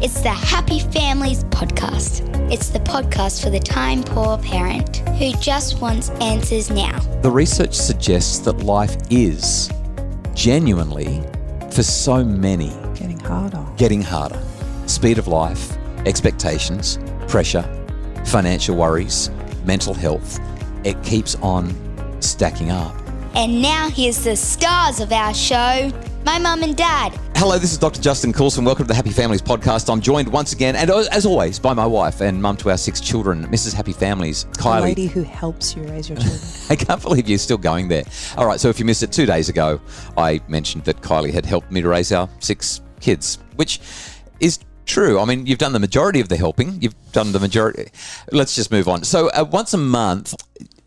It's the Happy Families Podcast. It's the podcast for the time-poor parent who just wants answers now. The research suggests that life is genuinely, for so many, getting harder. Speed of life, expectations, pressure, financial worries, mental health. It keeps on stacking up. And now here's the stars of our show, my mum and dad. Hello, this is Dr. Justin Coulson. Welcome to the Happy Families Podcast. I'm joined once again, and as always, by my wife and mum to our 6 children, Mrs. Happy Families, Kylie. The lady who helps you raise your children. I can't believe you're still going there. All right, so if you missed it 2 days ago, I mentioned that Kylie had helped me to raise our 6 kids, which is true. I mean, you've done the majority of the helping. You've done the majority. Let's just move on. So once a month,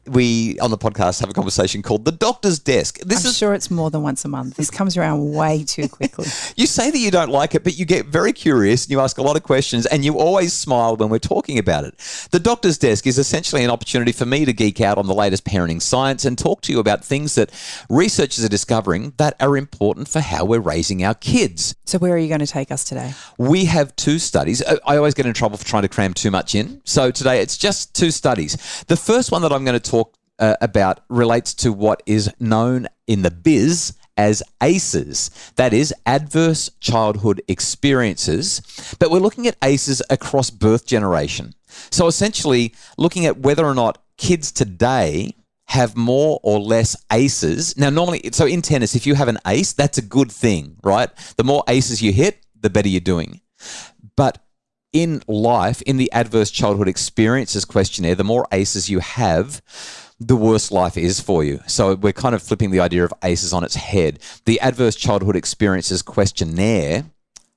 we, on the podcast, have a conversation called The Doctor's Desk. I'm sure it's more than once a month. This comes around way too quickly. You say that you don't like it, but you get very curious and you ask a lot of questions and you always smile when we're talking about it. The Doctor's Desk is essentially an opportunity for me to geek out on the latest parenting science and talk to you about things that researchers are discovering that are important for how we're raising our kids. So where are you going to take us today? We have 2 studies. I always get in trouble for trying to cram too much in. So today it's just 2 studies. The first one that I'm going to talk about relates to what is known in the biz as ACEs, that is adverse childhood experiences, but we're looking at ACEs across birth generation. So essentially looking at whether or not kids today have more or less ACEs. Now normally, so in tennis, if you have an ace, that's a good thing, right? The more aces you hit, the better you're doing. But in life, in the adverse childhood experiences questionnaire, the more ACEs you have, the worse life is for you. So we're kind of flipping the idea of ACEs on its head. The adverse childhood experiences questionnaire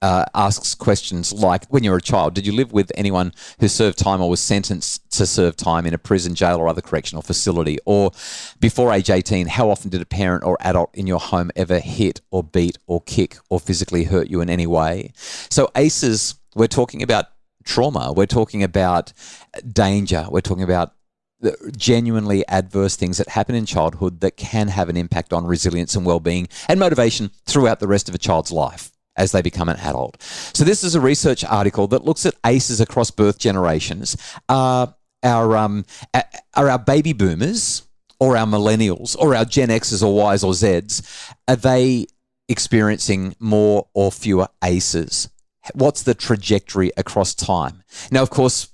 asks questions like, when you were a child, did you live with anyone who served time or was sentenced to serve time in a prison, jail or other correctional facility? Or before age 18, how often did a parent or adult in your home ever hit or beat or kick or physically hurt you in any way? So ACEs, we're talking about trauma. We're talking about danger. We're talking about genuinely adverse things that happen in childhood that can have an impact on resilience and well-being and motivation throughout the rest of a child's life as they become an adult. So this is a research article that looks at ACEs across birth generations. Are our baby boomers or our millennials or our Gen X's or Y's or Z's, are they experiencing more or fewer ACEs? What's the trajectory across time? Now, of course,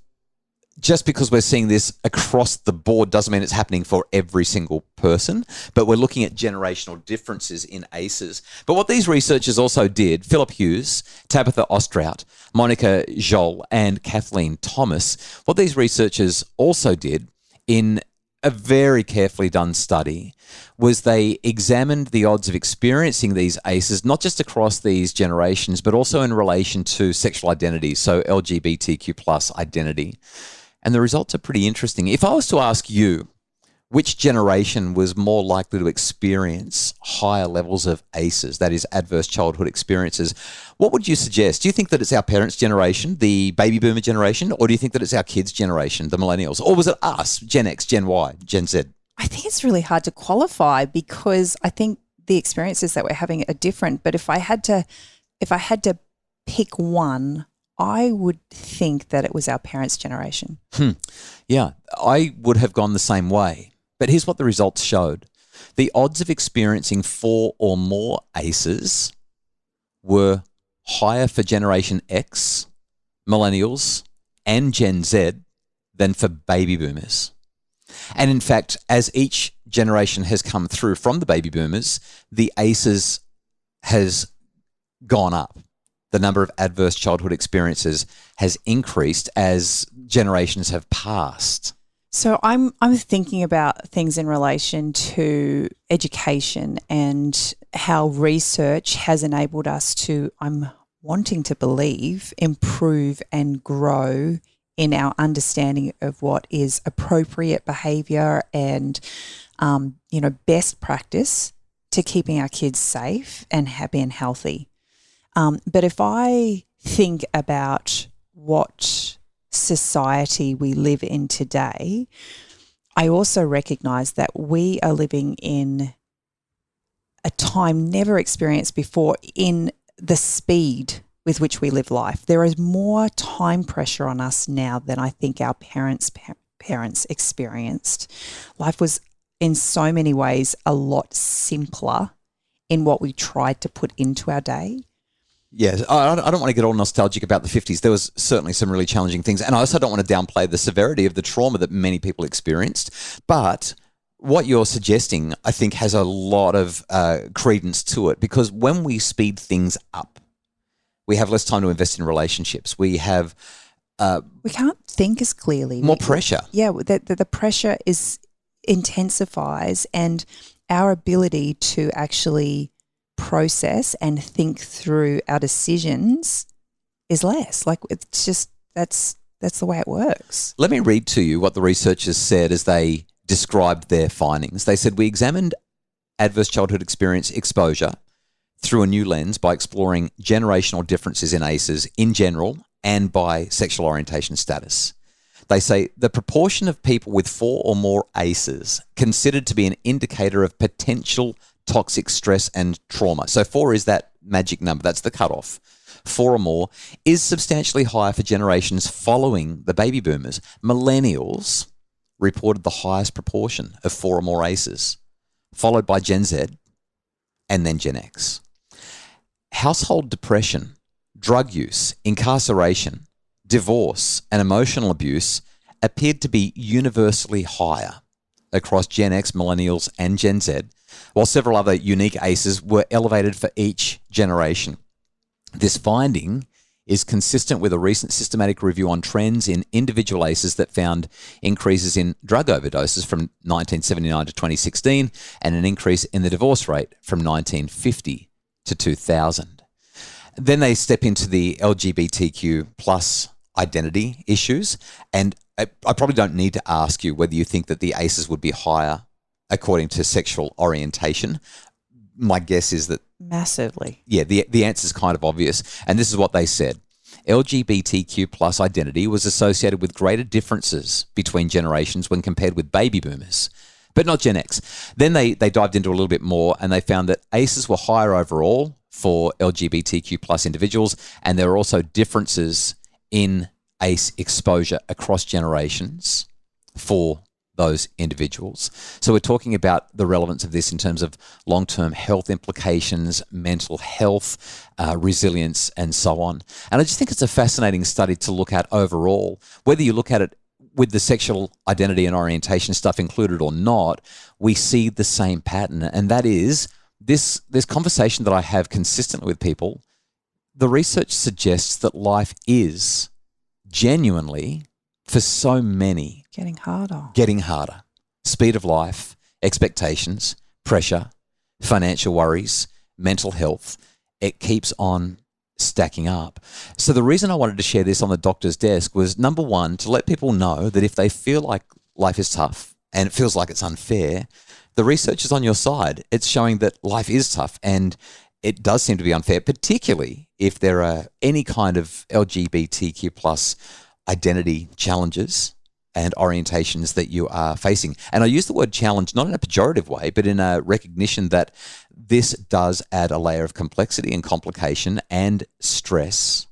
just because we're seeing this across the board doesn't mean it's happening for every single person, but we're looking at generational differences in ACEs. But what these researchers also did, Philip Hughes, Tabitha Ostrout, Monica Joel, and Kathleen Thomas, what these researchers also did in a very carefully done study was they examined the odds of experiencing these ACEs, not just across these generations, but also in relation to sexual identity, so LGBTQ plus identity. And the results are pretty interesting. If I was to ask you which generation was more likely to experience higher levels of ACEs, that is adverse childhood experiences, what would you suggest? Do you think that it's our parents' generation, the baby boomer generation, or do you think that it's our kids' generation, the millennials? Or was it us, Gen X, Gen Y, Gen Z? I think it's really hard to qualify because I think the experiences that we're having are different. But if I had to pick one, I would think that it was our parents' generation. Yeah, I would have gone the same way. But here's what the results showed. The odds of experiencing 4 or more ACEs were higher for Generation X, Millennials, and Gen Z than for baby boomers. And in fact, as each generation has come through from the baby boomers, the ACEs has gone up. The number of adverse childhood experiences has increased as generations have passed. So I'm thinking about things in relation to education and how research has enabled us to, I'm wanting to believe, improve and grow in our understanding of what is appropriate behaviour and, best practice to keeping our kids safe and happy and healthy. But if I think about what society we live in today, I also recognise that we are living in a time never experienced before in the speed with which we live life. There is more time pressure on us now than I think our parents experienced. Life was in so many ways a lot simpler in what we tried to put into our day. Yes, I don't want to get all nostalgic about the 50s. There was certainly some really challenging things. And I also don't want to downplay the severity of the trauma that many people experienced. But what you're suggesting, I think, has a lot of credence to it, because when we speed things up, we have less time to invest in relationships. We have we can't think as clearly. More pressure. Yeah, the pressure intensifies, and our ability to actually process and think through our decisions is less. Like, it's just that's the way it works. Let me read to you what the researchers said as they described their findings. They said, we examined adverse childhood experience exposure through a new lens by exploring generational differences in ACEs in general and by sexual orientation status. They say the proportion of people with 4 or more ACEs considered to be an indicator of potential toxic stress and trauma. So 4 is that magic number. That's the cutoff. 4 or more is substantially higher for generations following the baby boomers. Millennials reported the highest proportion of 4 or more ACEs, followed by Gen Z and then Gen X. Household depression, drug use, incarceration, divorce, and emotional abuse appeared to be universally higher across Gen X, Millennials, and Gen Z, while several other unique ACEs were elevated for each generation. This finding is consistent with a recent systematic review on trends in individual ACEs that found increases in drug overdoses from 1979 to 2016 and an increase in the divorce rate from 1950 to 2000. Then they step into the LGBTQ plus identity issues, and I probably don't need to ask you whether you think that the ACEs would be higher according to sexual orientation. My guess is that massively. Yeah, the answer is kind of obvious, and this is what they said. LGBTQ plus identity was associated with greater differences between generations when compared with baby boomers, but not Gen X. Then they dived into a little bit more, and they found that ACEs were higher overall for LGBTQ plus individuals, and there were also differences in ACE exposure across generations for those individuals. So we're talking about the relevance of this in terms of long-term health implications, mental health, resilience, and so on. And I just think it's a fascinating study to look at overall. Whether you look at it with the sexual identity and orientation stuff included or not, we see the same pattern, and that is this conversation that I have consistently with people. The research suggests that life is genuinely, for so many, getting harder. Speed of life, expectations, pressure, financial worries, mental health, it keeps on stacking up. So the reason I wanted to share this on the doctor's desk was, number one, to let people know that if they feel like life is tough and it feels like it's unfair, the research is on your side. It's showing that life is tough and it does seem to be unfair, particularly if there are any kind of LGBTQ plus identity challenges and orientations that you are facing. And I use the word challenge not in a pejorative way, but in a recognition that this does add a layer of complexity and complication and stress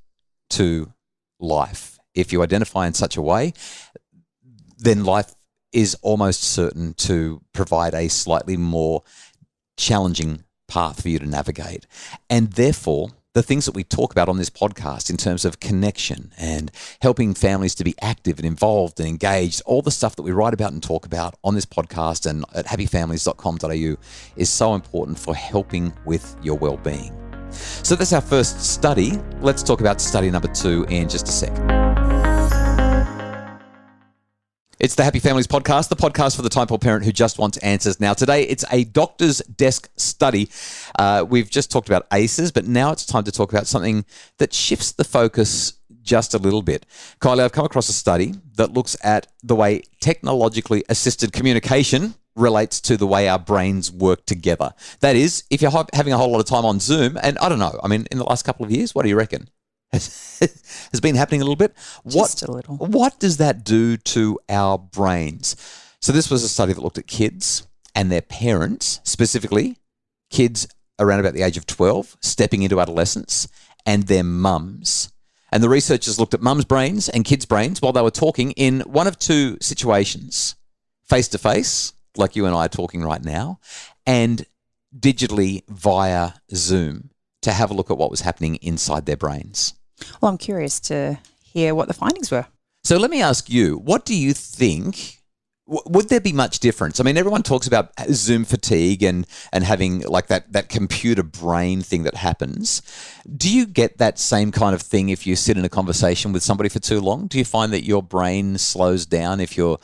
to life. If you identify in such a way, then life is almost certain to provide a slightly more challenging path for you to navigate. And therefore, the things that we talk about on this podcast in terms of connection and helping families to be active and involved and engaged, all the stuff that we write about and talk about on this podcast and at happyfamilies.com.au is so important for helping with your well-being. So that's our first study. Let's talk about study number 2 in just a sec. It's the Happy Families podcast, the podcast for the time poor parent who just wants answers. Now, today it's a doctor's desk study. We've just talked about ACEs, but now it's time to talk about something that shifts the focus just a little bit. Kylie, I've come across a study that looks at the way technologically assisted communication relates to the way our brains work together. That is, if you're having a whole lot of time on Zoom, and I don't know, I mean, in the last couple of years, what do you reckon? Has been happening a little bit. Just a little. What does that do to our brains? So this was a study that looked at kids and their parents, specifically kids around about the age of 12, stepping into adolescence, and their mums. And the researchers looked at mums' brains and kids' brains while they were talking in one of two situations: face-to-face, like you and I are talking right now, and digitally via Zoom, to have a look at what was happening inside their brains. Well, I'm curious to hear what the findings were. So let me ask you, what do you think? Would there be much difference? I mean, everyone talks about Zoom fatigue and having like that computer brain thing that happens. Do you get that same kind of thing if you sit in a conversation with somebody for too long? Do you find that your brain slows down if you're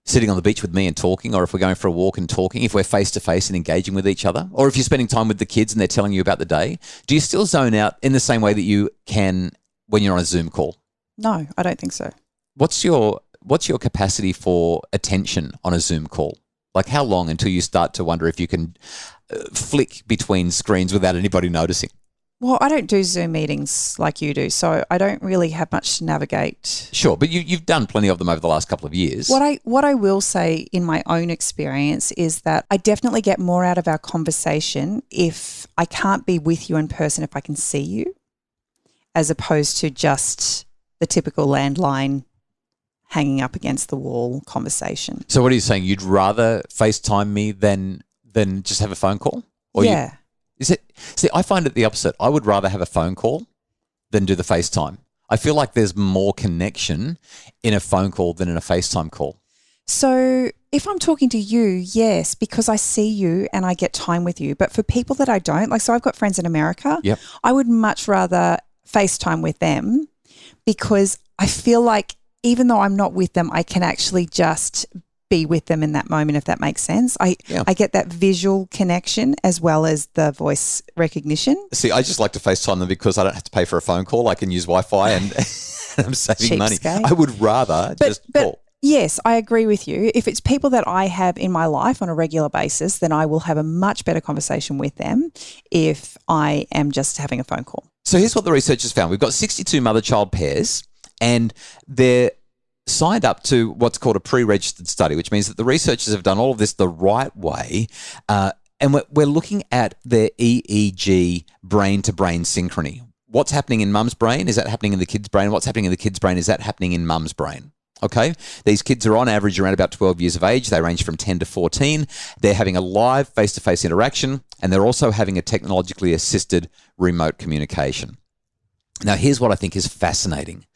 sitting on the beach with me and talking, or if we're going for a walk and talking, if we're face-to-face and engaging with each other, or if you're spending time with the kids and they're telling you about the day? Do you still zone out in the same way that you can when you're on a Zoom call? No, I don't think so. What's your capacity for attention on a Zoom call? Like, how long until you start to wonder if you can flick between screens without anybody noticing? Well, I don't do Zoom meetings like you do, so I don't really have much to navigate. Sure, but you've done plenty of them over the last couple of years. What I will say in my own experience is that I definitely get more out of our conversation if I can't be with you in person, if I can see you, as opposed to just the typical landline hanging up against the wall conversation. So what are you saying? You'd rather FaceTime me than just have a phone call? Or yeah. See, I find it the opposite. I would rather have a phone call than do the FaceTime. I feel like there's more connection in a phone call than in a FaceTime call. So if I'm talking to you, yes, because I see you and I get time with you. But for people that I don't, like, so I've got friends in America. Yep. I would much rather FaceTime with them because I feel like even though I'm not with them, I can actually just be with them in that moment, if that makes sense. I get that visual connection as well as the voice recognition. See, I just like to FaceTime them because I don't have to pay for a phone call. I can use Wi-Fi and I'm saving money. I would rather just call. Yes, I agree with you. If it's people that I have in my life on a regular basis, then I will have a much better conversation with them if I am just having a phone call. So here's what the researchers found. We've got 62 mother-child pairs, and they're signed up to what's called a pre-registered study, which means that the researchers have done all of this the right way, and we're looking at their EEG brain-to-brain synchrony. What's happening in mum's brain? Is that happening in the kid's brain? What's happening in the kid's brain? Is that happening in mum's brain? Okay, these kids are on average around about 12 years of age. They range from 10 to 14. They're having a live face-to-face interaction, and they're also having a technologically assisted remote communication. Now, here's what I think is fascinating.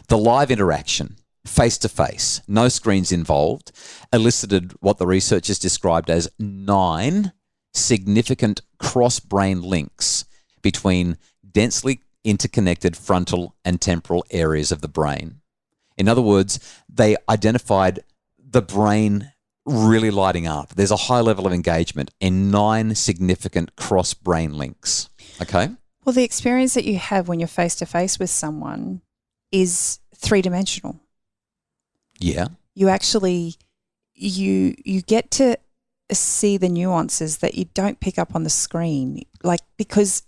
The live interaction, face-to-face, no screens involved, elicited what the researchers described as 9 significant cross-brain links between densely interconnected frontal and temporal areas of the brain. In other words, they identified the brain really lighting up. There's a high level of engagement in 9 significant cross-brain links. Okay? Well, the experience that you have when you're face-to-face with someone is three-dimensional. Yeah. You actually, you get to see the nuances that you don't pick up on the screen. Like, because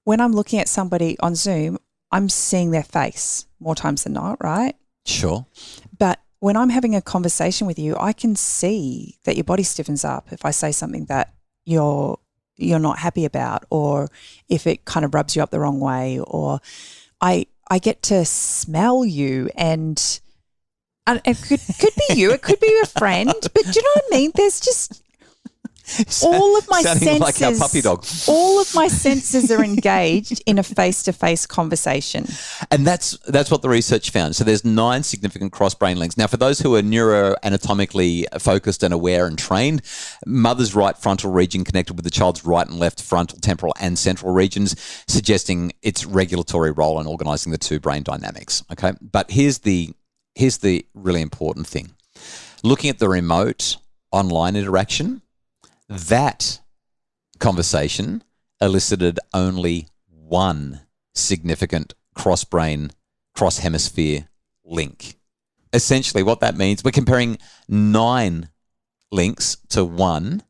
when I'm looking at somebody on Zoom, I'm seeing their face more times than not, right? Sure. But when I'm having a conversation with you, I can see that your body stiffens up if I say something that you're not happy about, or if it kind of rubs you up the wrong way, or I get to smell you, and it could be you, it could be a friend, but do you know what I mean? There's just all of my senses, like our puppy dog. All of my senses are engaged in a face-to-face conversation. And that's what the research found. So there's 9 significant cross-brain links. Now, for those who are neuroanatomically focused and aware and trained, mother's right frontal region connected with the child's right and left frontal, temporal and central regions, suggesting its regulatory role in organising the two brain dynamics. Okay, but here's the really important thing. Looking at the remote online interaction, that conversation elicited only 1 significant cross-brain, cross-hemisphere link. Essentially, what that means, we're comparing 9 links to 1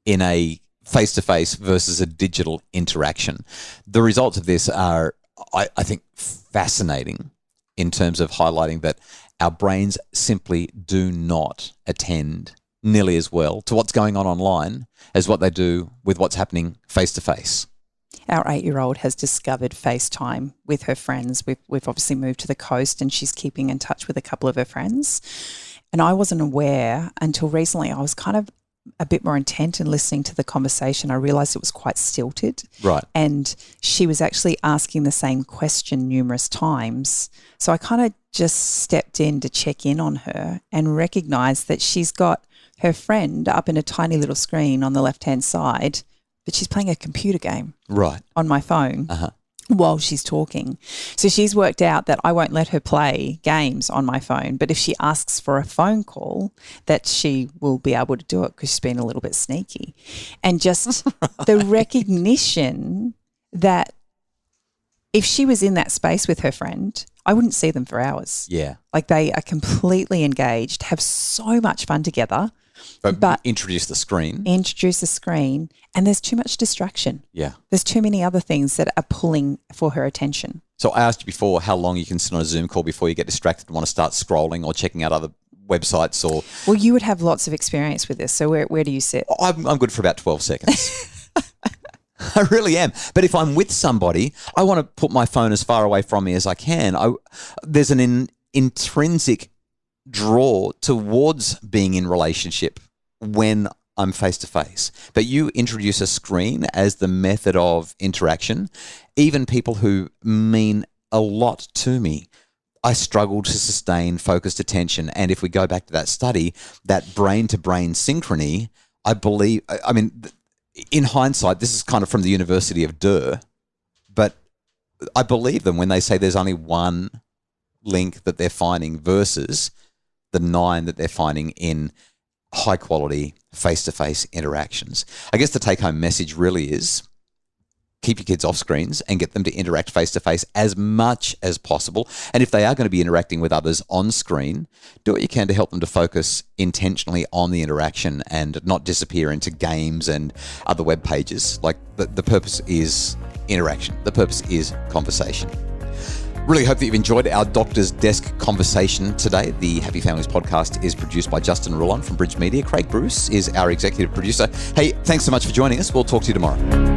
in a face-to-face versus a digital interaction. The results of this are, I think, fascinating in terms of highlighting that our brains simply do not attend nearly as well to what's going on online as what they do with what's happening face-to-face. Our 8-year-old has discovered FaceTime with her friends. We've obviously moved to the coast and she's keeping in touch with a couple of her friends. And I wasn't aware until recently. I was kind of a bit more intent in listening to the conversation. I realised it was quite stilted. Right. And she was actually asking the same question numerous times. So I kind of just stepped in to check in on her and recognised that she's got her friend up in a tiny little screen on the left-hand side, but she's playing a computer game on my phone while she's talking. So she's worked out that I won't let her play games on my phone, but if she asks for a phone call, that she will be able to do it because she's been a little bit sneaky. And just the recognition that if she was in that space with her friend, I wouldn't see them for hours. Yeah. Like they are completely engaged, have so much fun together. But introduce the screen. Introduce the screen, and there's too much distraction. Yeah. There's too many other things that are pulling for her attention. So I asked you before how long you can sit on a Zoom call before you get distracted and want to start scrolling or checking out other websites or... Well, you would have lots of experience with this. So where do you sit? I'm good for about 12 seconds. I really am. But if I'm with somebody, I want to put my phone as far away from me as I can. There's an intrinsic draw towards being in relationship when I'm face-to-face. But you introduce a screen as the method of interaction. Even people who mean a lot to me, I struggle to sustain focused attention. And if we go back to that study, that brain-to-brain synchrony, I believe, I mean, in hindsight, this is kind of from the University of Durr, but I believe them when they say there's only one link that they're finding versus the 9 that they're finding in high-quality face-to-face interactions. I guess the take-home message really is keep your kids off screens and get them to interact face-to-face as much as possible. And if they are going to be interacting with others on screen, do what you can to help them to focus intentionally on the interaction and not disappear into games and other web pages. Like the purpose is interaction. The purpose is conversation. Really hope that you've enjoyed our Doctor's Desk conversation today. The Happy Families podcast is produced by Justin Rulon from Bridge Media. Craig Bruce is our executive producer. Hey, thanks so much for joining us. We'll talk to you tomorrow.